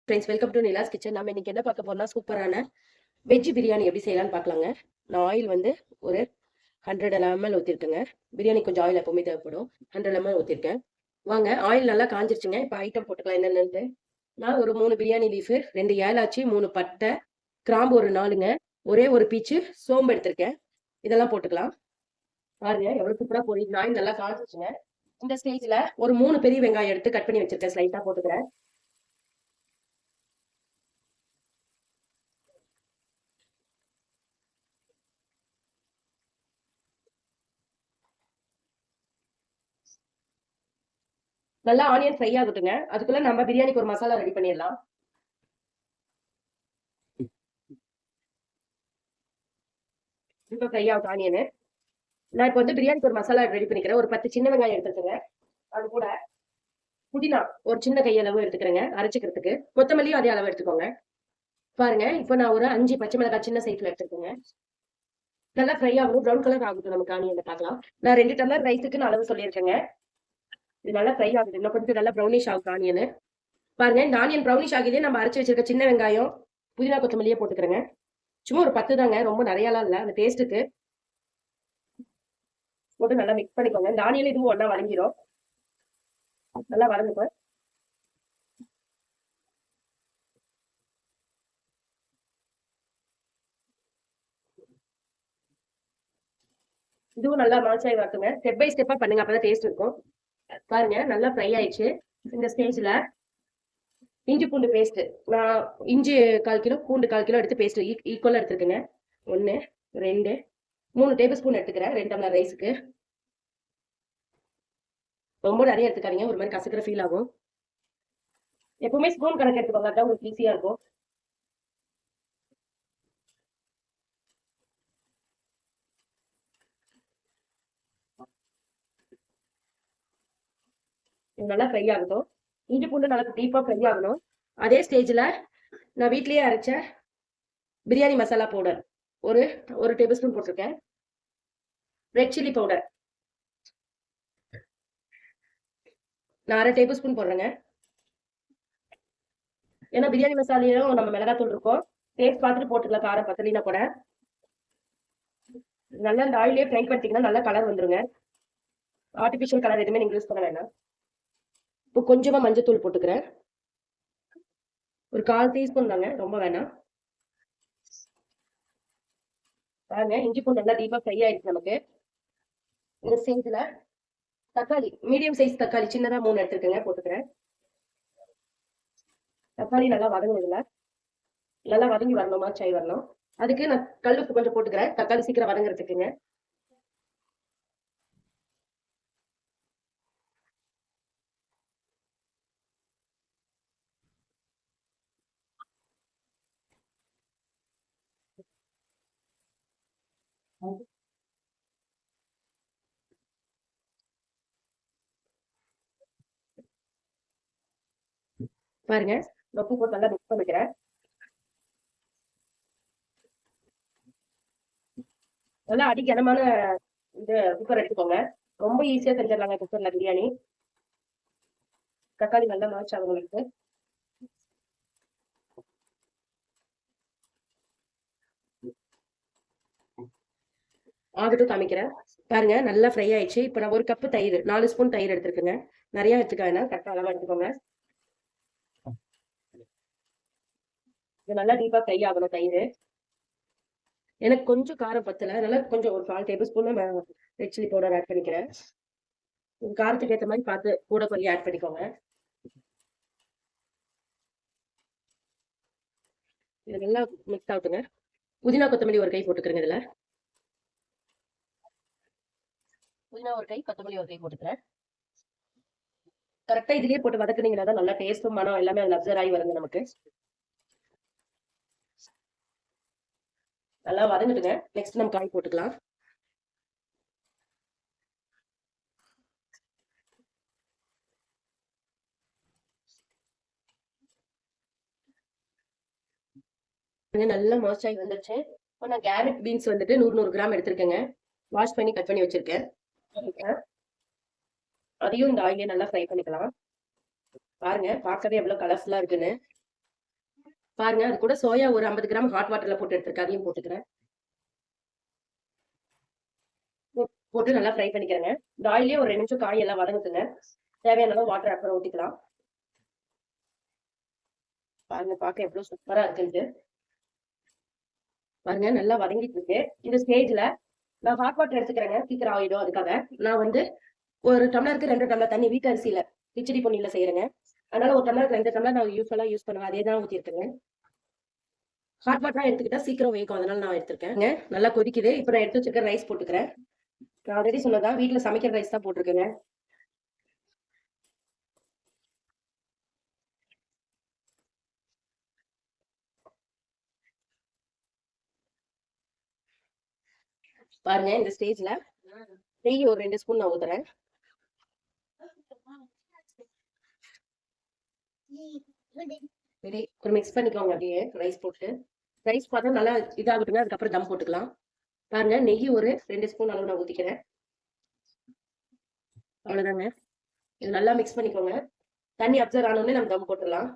Friends, welcome to Nila's kitchen. நம்ம இன்னைக்கு என்ன பார்க்க போறோம்னா சூப்பரான வெஜ் பிரியாணி எப்படி செய்யலாம்னு பார்க்கலாங்க. நான் ஆயில் வந்து ஒரு 100 ml ஊற்றிருக்கேங்க. பிரியாணி கொஞ்சம் ஆயில் எப்பவுமே தேவைப்படும். 100 ml ஊற்றிருக்கேன். வாங்க, ஆயில் நல்லா காஞ்சிருச்சுங்க. இப்போ ஐட்டம் போட்டுக்கலாம் என்னென்னு. நான் ஒரு 3 பிரியாணி லீஃபு, 2 ஏலாச்சி, 3 பட்டை, கிராம்பு ஒரு 4ங்க, ஒரே ஒரு பீச்சு சோம்பு எடுத்திருக்கேன். இதெல்லாம் போட்டுக்கலாம். பாருங்க எவ்வளோ சூப்பராக போடுது. ஆயில் நல்லா காஞ்சிருச்சுங்க. இந்த ஸ்டேஜ்ல ஒரு 3 பெரிய வெங்காயம் எடுத்து கட் பண்ணி வச்சிருக்கேன். ஸ்லைட்டா போட்டுக்கிறேன். நல்லா ஆனியன் ஃப்ரை ஆகட்டுங்க. அதுக்குள்ள நம்ம பிரியாணிக்கு ஒரு மசாலா ரெடி பண்ணிடலாம். இப்போ ஃப்ரை ஆகட்டும் ஆனியனு. நான் இப்போ வந்து பிரியாணிக்கு ஒரு மசாலா ரெடி பண்ணிக்கிறேன். ஒரு 10 சின்ன வெங்காயம் எடுத்துக்கோங்க. அது கூட புதினா ஒரு சின்ன கையளவு எடுத்துக்கிறேங்க அரைச்சிக்கிறதுக்கு. கொத்தமல்லியும் அதே அளவு எடுத்துக்கோங்க. பாருங்க, இப்போ நான் ஒரு 5 பச்சை மிளகாய் சின்ன சைஸ்ல எடுத்துக்கோங்க. நல்லா ஃப்ரை ஆகணும், ப்ரௌன் கலர் ஆகட்டும். நமக்கு ஆனியன் பார்க்கலாம். நான் 2 டம்ளர் ரைஸுக்கு நான் அளவு சொல்லியிருக்கேங்க. இது நல்லா ஃப்ரை ஆகுது. இன்னும் கொஞ்சம் நல்லா ப்ரௌனிஷ் ஆகும் ஆனியனு. பாருங்க, இந்த ஆனியன் ப்ரௌனிஷ் ஆகிலே நம்ம அரைச்சி வச்சிருக்க சின்ன வெங்காயம் புதினா கொத்தமல்லியே போட்டுக்கிறேங்க. சும்மா ஒரு 10 தாங்க, ரொம்ப நிறையலாம் இல்லை. அந்த டேஸ்ட்டுக்கு போட்டு நல்லா மிக்ஸ் பண்ணிக்கோங்க. இந்த ஆனியன் இதுவும் ஒன்றா வதங்கிடும். நல்லா வதங்குப்பேன். இதுவும் நல்லா மாச்சாய் வரட்டுங்க. ஸ்டெப் பை ஸ்டெப்பா பண்ணுங்க, அப்பதான் டேஸ்ட் இருக்கும். பாருங்க நல்லா ஃப்ரை ஆயிடுச்சு. இந்த ஸ்டேஜ்ல இஞ்சி பூண்டு பேஸ்ட், நான் இஞ்சி 1/4 கிலோ, பூண்டு 1/4 கிலோ எடுத்து பேஸ்ட் ஈக்குவலா எடுத்துருக்கேங்க. 1 2 3 டேபிள் ஸ்பூன் எடுத்துக்கிறேன் 2 டம்ளர் ரைஸுக்கு. ரொம்ப நிறைய எடுத்துக்காதீங்க, ஒரு மாதிரி கசக்கிற ஃபீல் ஆகும். எப்பவுமே ஸ்பூன் கணக்கு எடுத்துக்கோங்க, அதான் உங்களுக்கு ஈஸியா இருக்கும். நல்லா ஃப்ரை ஆகட்டும். இஞ்சி பூண்டு நல்லா டீப்பா ஃப்ரை ஆகணும். அதே ஸ்டேஜ்ல நான் வீட்லயே அரைச்ச பிரியாணி மசாலா பவுடர் ஒரு டேபிள் ஸ்பூன் போட்டிருக்கேன். ரெட் சில்லி பவுடர் நான் 1/2 டேபிள் ஸ்பூன் போடுறேங்க. ஏன்னா பிரியாணி மசாலையும் நம்ம மிளகாத்தூள் இருக்கும், டேஸ்ட் பார்த்துட்டு போட்டுக்கலாம். காரம் பத்தலினா கூட நல்லா இந்த ஆயிலே ஃப்ரை பண்ணிட்டீங்கன்னா நல்லா கலர் வந்துருங்க. ஆர்டிபிஷியல் கலர் எதுவுமே நீங்க யூஸ் பண்ண வேண்டாம். இப்போ கொஞ்சமா மஞ்சத்தூள் போட்டுக்கிறேன். ஒரு 1/4 டீஸ்பூன் தாங்க, ரொம்ப வேணாம். பாருங்க, இஞ்சி பூண்டு நல்லா டீப்பா ஃப்ரை ஆயிடுச்சு நமக்கு. இந்த ஸ்டேஜ்ல தக்காளி, மீடியம் சைஸ் தக்காளி சின்னதா 3 எடுத்துருக்கேங்க, போட்டுக்கிறேன். தக்காளி நல்லா வதங்குதுல, நல்லா வதங்கி வரணுமா சாய் வரணும். அதுக்கு நான் கல்லுப்பு கொஞ்சம் போட்டுக்கிறேன், தக்காளி சீக்கிரம் வதங்குறதுக்குங்க. பாருங்க, உப்பு போட்டு நல்லா மிக்ஸ் பண்ணிக்கிறேன். நல்லா அடிக்கனமான இது குக்கர் எடுத்துக்கோங்க. ரொம்ப ஈஸியா செஞ்சிடலாங்க குக்கர்ல பிரியாணி. தக்காளி நல்லா மேட்ச் ஆகுங்களுக்கு ஆகட்டும், காமிக்கிறேன். பாருங்க நல்லா ஃப்ரை ஆயிடுச்சு. இப்போ நான் 1 கப்பு தயிர், 4 ஸ்பூன் தயிர் எடுத்துருக்கேங்க. நிறைய எடுத்துக்க வேணாம், கரெக்டாக அளவா எடுத்துக்கோங்க. இது நல்லா டீப்பா ஃப்ரை ஆகணும் தயிர். எனக்கு கொஞ்சம் காரம் பத்தல, அதனால கொஞ்சம் ஒரு 1/4 tablespoon red chilli powder add பண்ணிக்கிறேன். காரத்துக்கு ஏற்ற மாதிரி பார்த்து கூட கொஞ்சம் ஆட் பண்ணிக்கோங்க. இது நல்லா மிக்ஸ் ஆகுதுங்க. புதினா கொத்தமல்லி ஒரு கை போட்டுக்கிறேங்க. இதுல புதினா ஒரு கை, கொத்தமல்லி ஒரு கை போட்டுக்கிறேன். கரெக்டா இதுலயே போட்டு வதக்குனீங்கன்னா தான் நல்லா டேஸ்டும் மனம் எல்லாமே அதுல அப்சர்வ் ஆகி வருங்க நமக்கு. நல்லா வதங்கிட்டுங்க. நெக்ஸ்ட் நம்ம காய் போட்டுக்கலாம். நல்லா மர்ச் ஆகி வந்துருச்சு. இப்போ நான் கேரட் பீன்ஸ் வந்துட்டு 100 கிராம் எடுத்திருக்கேங்க. வாஷ் பண்ணி கட் பண்ணி வச்சிருக்கேன். அதையும் இந்த ஆயிலே நல்லா ஃப்ரை பண்ணிக்கலாம். பாருங்க, பார்க்கவே எவ்வளவு கலர்ஃபுல்லா இருக்குன்னு. பாருங்க, அது கூட சோயா ஒரு 50 கிராம் ஹாட் வாட்டர்ல போட்டு எடுத்துருக்கேன், அதையும் போட்டுக்கிறேன். போட்டு நல்லா ஃப்ரை பண்ணிக்கிறேங்க. இந்த ஆயிலே ஒரு 2 நிமிஷம் காய் எல்லாம் வதங்குதுங்க. தேவையான அளவு வாட்டர் அப்புறம் ஊத்திக்கலாம். பாருங்க, பார்க்க எவ்வளவு சூப்பரா இருக்குன்ட்டு. பாருங்க, நல்லா வதங்கிட்டு இருக்கு. இந்த ஸ்டேஜ்ல நான் ஹாட் வாட்டர் எடுத்துக்கிறேங்க, சீக்கிரம் ஆயிடும். அதுக்காக நான் வந்து ஒரு டம்ளருக்கு 2 டம்ளர் தண்ணி, வீட்டு அரிசியில கிச்சடி பொன்னில செய்யறேங்க. அதனால ஒரு டம்ளருக்கு 2 டம்ளர் நான் யூஸ்வலா யூஸ் பண்ணுவேன். அதே தான் ஊத்திருக்கேங்க. ஹாட் வாட்டரா எடுத்துக்கிட்டா சீக்கிரம் வேகும், அதனால நான் எடுத்திருக்கேன். நல்லா கொதிக்குது. இப்ப நான் எடுத்து வச்சிருக்க ரைஸ் போட்டுக்கிறேன். நான் ஆல்ரெடி சொன்னதா, வீட்டுல சமைக்கிற ரைஸ் தான் போட்டிருக்கேங்க. பாருங்க, இந்த ஸ்டேஜ்ல நெய் ஒரு 2 ஸ்பூன் நான் ஊத்துறேன். ஒரு மிக்ஸ் பண்ணிக்கோங்க. அப்படியே ரைஸ் போட்டு ரைஸ் பார்த்தா நல்லா இதாகட்டுங்க. அதுக்கப்புறம் தம் போட்டுக்கலாம். பாருங்க, நெய் ஒரு 2 ஸ்பூன் அளவு நான் ஊத்திக்கிறேன். அவ்வளவுதாங்க. இது நல்லா மிக்ஸ் பண்ணிக்கோங்க. தண்ணி அப்சர்வ் ஆனோடனே நம்ம தம் போட்டுடலாம்.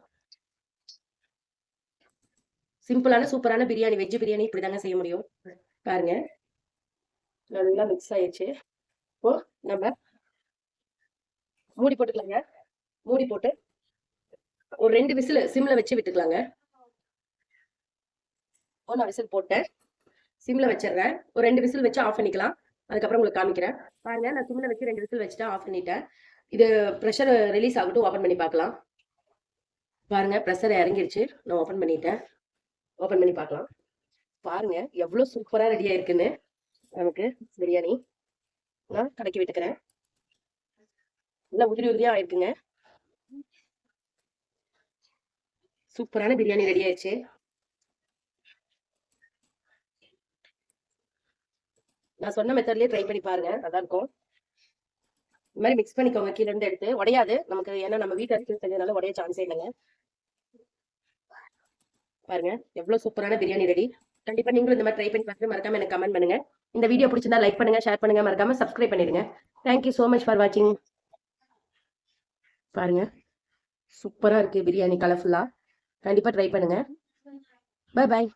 சிம்பிளான சூப்பரான பிரியாணி, வெஜ் பிரியாணி இப்படிதாங்க செய்ய முடியும். பாருங்க, நல்லா மிக்ஸ் ஆயிடுச்சு. இப்போ நம்ம மூடி போட்டுக்கலாங்க. மூடி போட்டு ஒரு 2 விசில் சிம்ல வச்சு விட்டுக்கலாங்க. நான் விசில் போட்டேன், சிம்ல வச்சிடுறேன். ஒரு 2 விசில் வச்சு ஆஃப் பண்ணிக்கலாம். அதுக்கப்புறம் உங்களுக்கு காமிக்கிறேன். பாருங்க, நான் சிம்ல வச்சு 2 விசில் வச்சுட்டு ஆஃப் பண்ணிட்டேன். இது ப்ரெஷர் ரிலீஸ் ஆகட்டும், ஓபன் பண்ணி பார்க்கலாம். பாருங்க, ப்ரெஷர் இறங்கிடுச்சு. நான் ஓபன் பண்ணிட்டேன். ஓபன் பண்ணி பார்க்கலாம். பாருங்க, எவ்வளவு சூப்பரா ரெடி ஆயிருக்குன்னு நமக்கு பிரியாணி. நான் கலக்கி விட்டுக்கிறேன். நல்லா உதிரி உதிரியா ஆயிருக்குங்க. சூப்பரான பிரியாணி ரெடி ஆயிடுச்சு. நான் சொன்ன மெத்தட்லயே ட்ரை பண்ணி பாருங்க, நல்லா இருக்கும். இந்த மாதிரி மிக்ஸ் பண்ணிக்கோங்க. கீழ இருந்து எடுத்து உடையாது நமக்கு, ஏன்னா நம்ம வீட்டு அரிசி செஞ்சதுனால உடைய சான்ஸே இல்லைங்க. பாருங்க, எவ்வளவு சூப்பரான பிரியாணி ரெடி. கண்டிப்பா நீங்களும் இந்த மாதிரி ட்ரை பண்ணி பார்த்து மறக்காம எனக்கு கமெண்ட் பண்ணுங்க. இந்த வீடியோ பிடிச்சிருந்தா லைக் பண்ணுங்க, ஷேர் பண்ணுங்க, மறக்காம சப்ஸ்கிரைப் பண்ணிடுங்க. தேங்க்யூ சோ மச் ஃபார் வாட்சிங். பாருங்க, சூப்பரா இருக்கு பிரியாணி, கலர்ஃபுல்லா. கண்டிப்பா ட்ரை பண்ணுங்க. Bye bye.